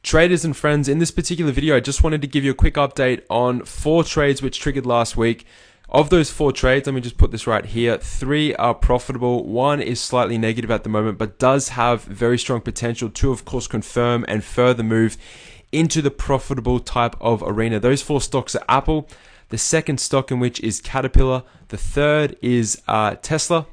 Traders and friends, in this particular video, I just wanted to give you a quick update on 4 trades which triggered last week. Of those 4 trades, let me just put this right here, 3 are profitable, 1 is slightly negative at the moment, but does have very strong potential to, of course, confirm and further move into the profitable type of arena. Those 4 stocks are Apple, the second stock in which is Caterpillar, the third is Tesla,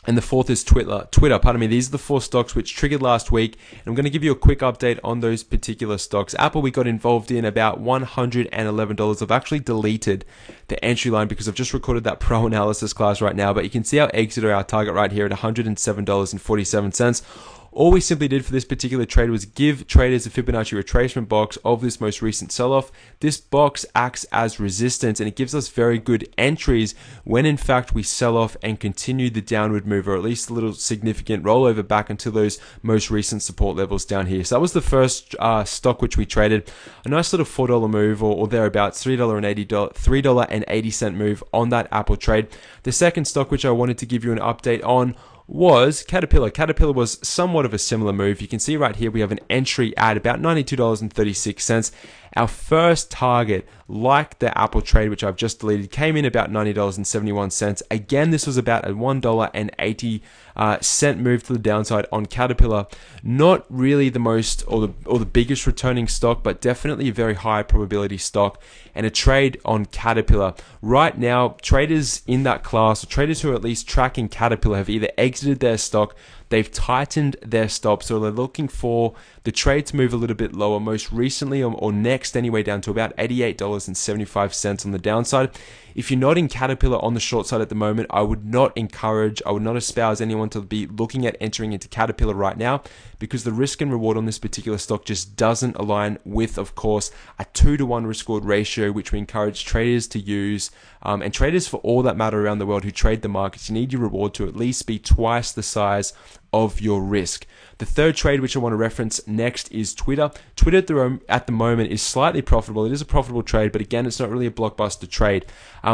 and the fourth is Twitter. These are the 4 stocks which triggered last week. And I'm going to give you a quick update on those particular stocks. Apple, we got involved in about $111. I've actually deleted the entry line because I've just recorded that pro analysis class right now. But you can see our exit or our target right here at $107.47. All we simply did for this particular trade was give traders a Fibonacci retracement box of this most recent sell-off. This box acts as resistance and it gives us very good entries when in fact we sell off and continue the downward move, or at least a little significant rollover back into those most recent support levels down here. So that was the first stock which we traded. A nice little $4 move or thereabouts, $3.80 move on that Apple trade. The second stock which I wanted to give you an update on was Caterpillar. Caterpillar was somewhat of a similar move. You can see right here we have an entry at about $92.36. Our first target, like the Apple trade, which I've just deleted, came in about $90.71. Again, this was about a $1.80 move to the downside on Caterpillar. Not really the most or the biggest returning stock, but definitely a very high probability stock. And a trade on Caterpillar. Right now, traders in that class, or traders who are at least tracking Caterpillar, have either exited their stock, they've tightened their stops, so they're looking for the trade to move a little bit lower, most recently or next anyway, down to about $88.75 on the downside. If you're not in Caterpillar on the short side at the moment, I would not espouse anyone to be looking at entering into Caterpillar right now, because the risk and reward on this particular stock just doesn't align with, of course, a 2-to-1 risk reward ratio, which we encourage traders to use. And traders for all that matter around the world who trade the markets, you need your reward to at least be twice the size of your risk. The third trade which I want to reference next is Twitter. Twitter at the moment is slightly profitable. It is a profitable trade, but again, it's not really a blockbuster trade.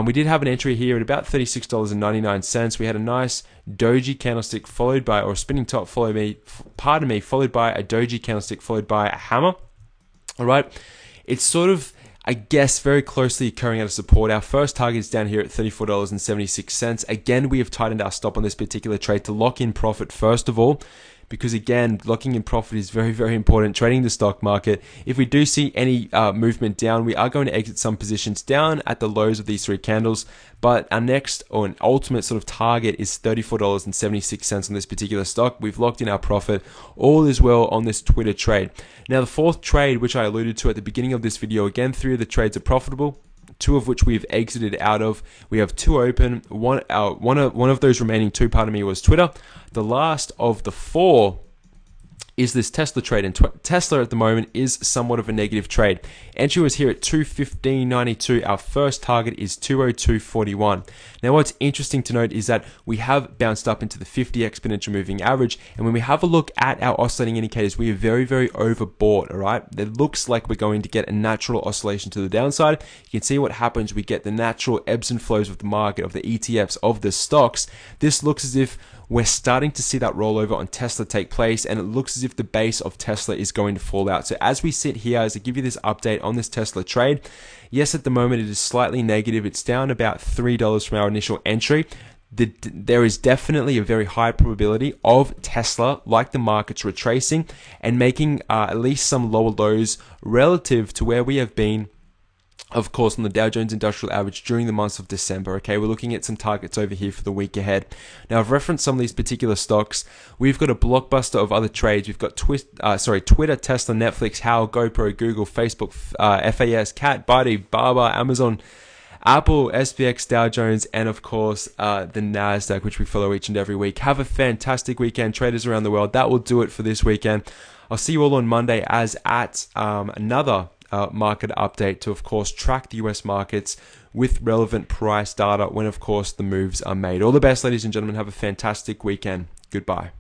We did have an entry here at about $36.99. We had a nice doji candlestick followed by, or spinning top followed by a doji candlestick followed by a hammer. All right, it's sort of, I guess, very closely occurring out of support. Our first target is down here at $34.76. Again, we have tightened our stop on this particular trade to lock in profit first of all, because again, locking in profit is very, very important trading the stock market. If we do see any movement down, we are going to exit some positions down at the lows of these 3 candles. But our next or an ultimate sort of target is $34.76 on this particular stock. We've locked in our profit. All is well on this Twitter trade. Now, the fourth trade, which I alluded to at the beginning of this video, again, 3 of the trades are profitable, 2 of which we've exited out of. We have 2 open. One of those remaining 2, was Twitter. The last of the 4 is this Tesla trade, and Tesla at the moment is somewhat of a negative trade. Entry was here at $215.92. Our first target is $202.41. Now, what's interesting to note is that we have bounced up into the 50 exponential moving average, and when we have a look at our oscillating indicators, we are very, very overbought. All right, it looks like we're going to get a natural oscillation to the downside. You can see what happens. We get the natural ebbs and flows of the market, of the ETFs, of the stocks. This looks as if we're starting to see that rollover on Tesla take place, and it looks as if the base of Tesla is going to fall out. So as we sit here, as I give you this update on this Tesla trade, yes, at the moment it is slightly negative. It's down about $3 from our initial entry. There is definitely a very high probability of Tesla, like the markets, retracing and making at least some lower lows relative to where we have been, of course, on the Dow Jones Industrial Average during the months of December. Okay, we're looking at some targets over here for the week ahead. Now, I've referenced some of these particular stocks. We've got a blockbuster of other trades. We've got Twitter, Tesla, Netflix, Howl, GoPro, Google, Facebook, FAS, Cat, Baidu, Baba, Amazon, Apple, SPX, Dow Jones, and of course, the NASDAQ, which we follow each and every week. Have a fantastic weekend, traders around the world. That will do it for this weekend. I'll see you all on Monday as at another market update to, of course, track the US markets with relevant price data when, of course, the moves are made. All the best, ladies and gentlemen. Have a fantastic weekend. Goodbye.